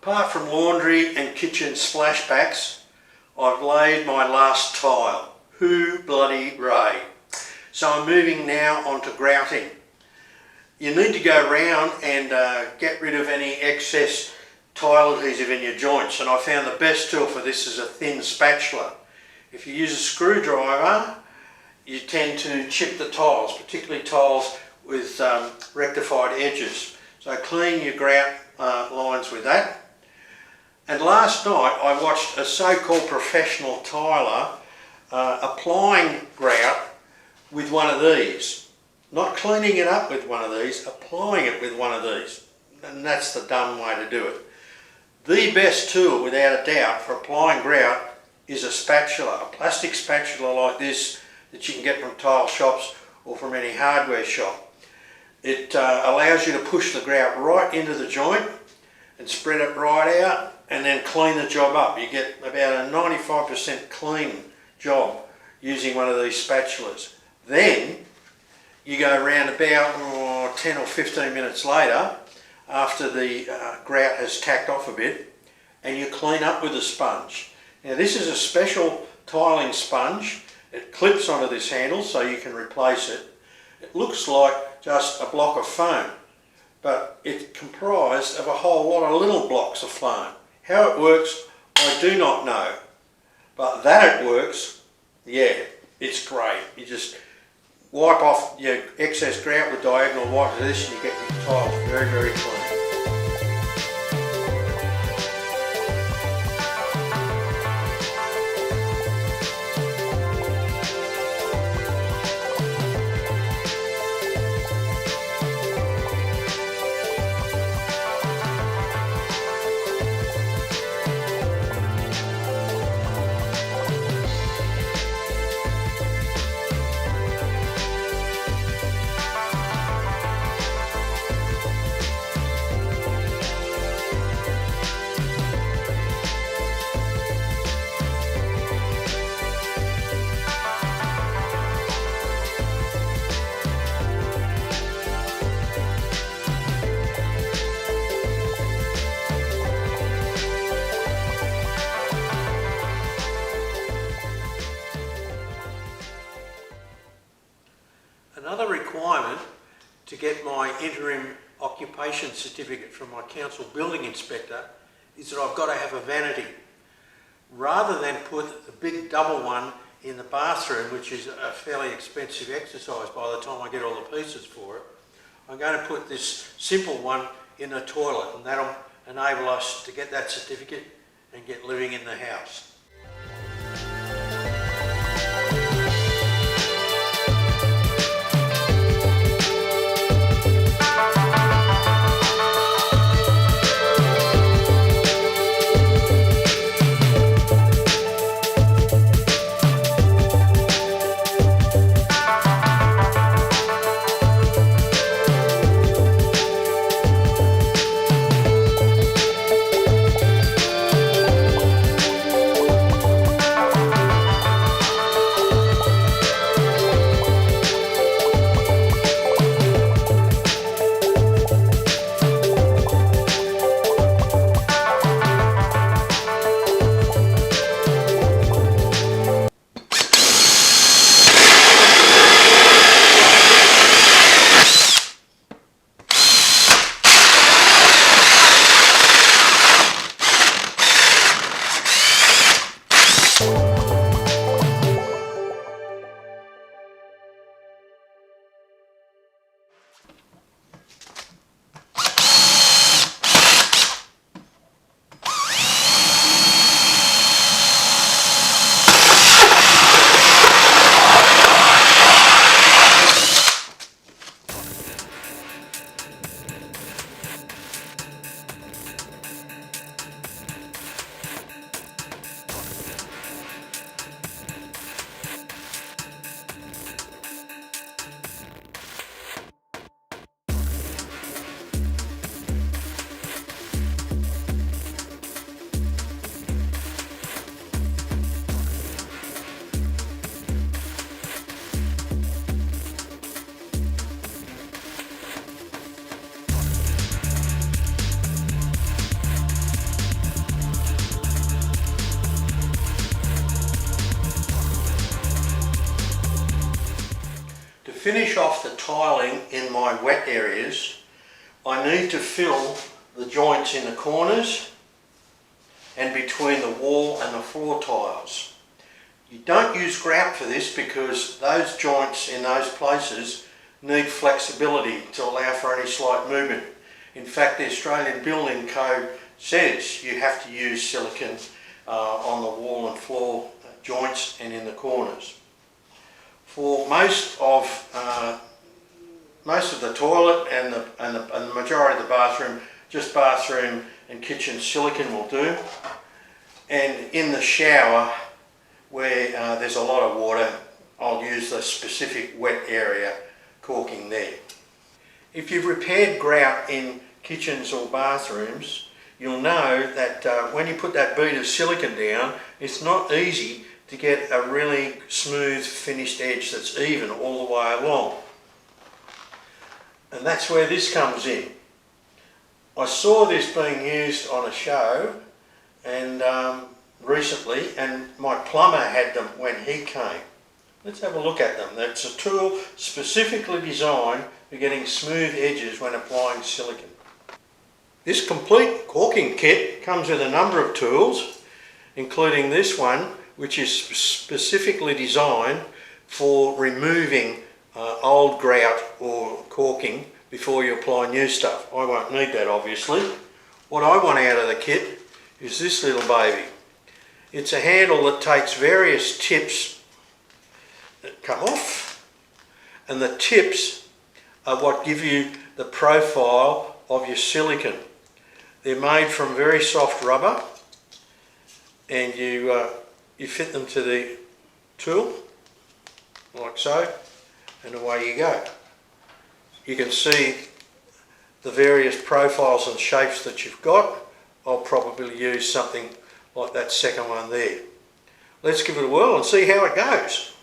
Apart from laundry and kitchen splashbacks, I've laid my last tile. Hoo bloody ray. So I'm moving now on to grouting. You need to go around and get rid of any excess tile adhesive in your joints, and I found the best tool for this is a thin spatula. If you use a screwdriver, you tend to chip the tiles, particularly tiles with rectified edges. So clean your grout lines with that. And last night I watched a so-called professional tiler applying grout with one of these. Not cleaning it up with one of these, applying it with one of these. And that's the dumb way to do it. The best tool, without a doubt, for applying grout is a spatula, a plastic spatula like this that you can get from tile shops or from any hardware shop. It allows you to push the grout right into the joint and spread it right out and then clean the job up. You get about a 95% clean job using one of these spatulas. Then you go around about 10 or 15 minutes later, after the grout has tacked off a bit, and you clean up with a sponge. Now this is a special tiling sponge. It clips onto this handle so you can replace it. It looks like just a block of foam, but it's comprised of a whole lot of little blocks of foam. How it works, I do not know, but that it works, yeah, it's great. You just wipe off your excess grout with diagonal wipe of this and you get your tiles very, very clean. Another requirement to get my interim occupation certificate from my council building inspector is that I've got to have a vanity. Rather than put the big double one in the bathroom, which is a fairly expensive exercise by the time I get all the pieces for it, I'm going to put this simple one in the toilet, and that'll enable us to get that certificate and get living in the house. finish off the tiling in my wet areas, I need to fill the joints in the corners and between the wall and the floor tiles. You don't use grout for this because those joints in those places need flexibility to allow for any slight movement. In fact, the Australian Building Code says you have to use silicone on the wall and floor joints and in the corners. For most of the toilet and the majority of the bathroom, just bathroom and kitchen silicone will do. And in the shower, where there's a lot of water, I'll use the specific wet area caulking there. If you've repaired grout in kitchens or bathrooms, you'll know that when you put that bead of silicone down, it's not easy to get a really smooth finished edge that's even all the way along. And that's where this comes in. I saw this being used on a show and recently, and my plumber had them when he came. Let's have a look at them. That's a tool specifically designed for getting smooth edges when applying silicone. This complete caulking kit comes with a number of tools, including this one, which is specifically designed for removing old grout or caulking before you apply new stuff. I won't need that, obviously. What I want out of the kit is this little baby. It's a handle that takes various tips that come off, and the tips are what give you the profile of your silicone. They're made from very soft rubber, and you fit them to the tool like so, and away you go. You can see the various profiles and shapes that you've got. I'll probably use something like that second one there. Let's give it a whirl and see how it goes.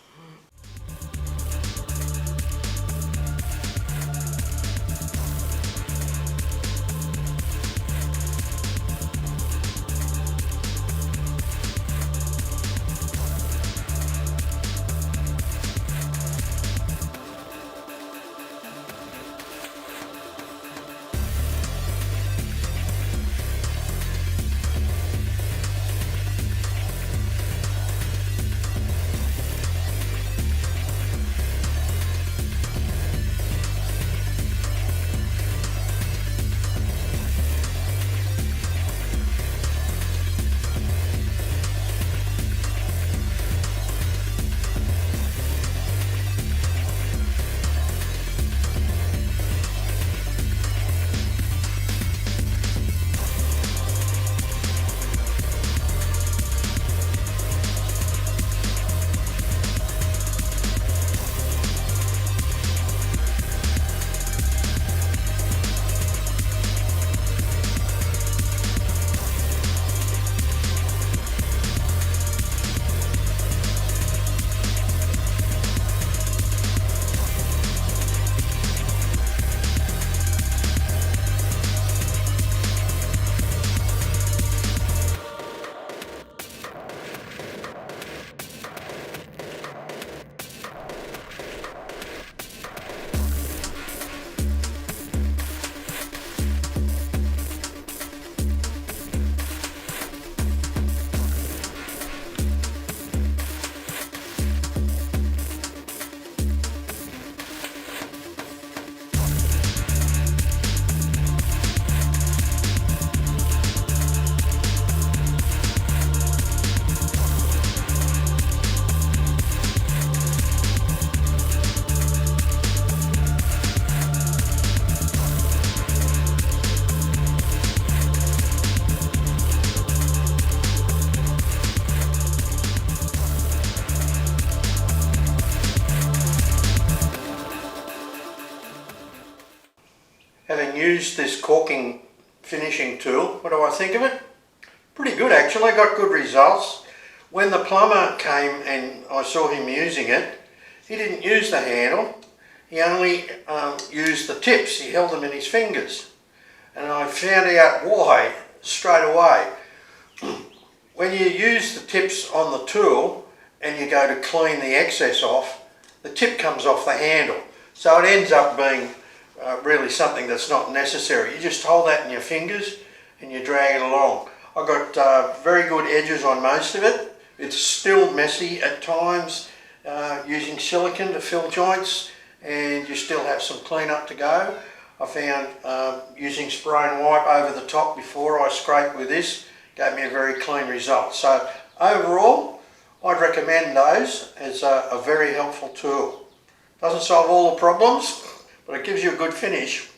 Having used this caulking finishing tool, what do I think of it? Pretty good actually, got good results. When the plumber came and I saw him using it, he didn't use the handle, he only used the tips, he held them in his fingers. And I found out why straight away. When you use the tips on the tool and you go to clean the excess off, the tip comes off the handle. So it ends up being really something that's not necessary. You just hold that in your fingers and you drag it along. I've got very good edges on most of it. It's still messy at times using silicone to fill joints, and you still have some cleanup to go. I found using spray and wipe over the top before I scrape with this gave me a very clean result. So overall, I'd recommend those as a very helpful tool. Doesn't solve all the problems, but it gives you a good finish.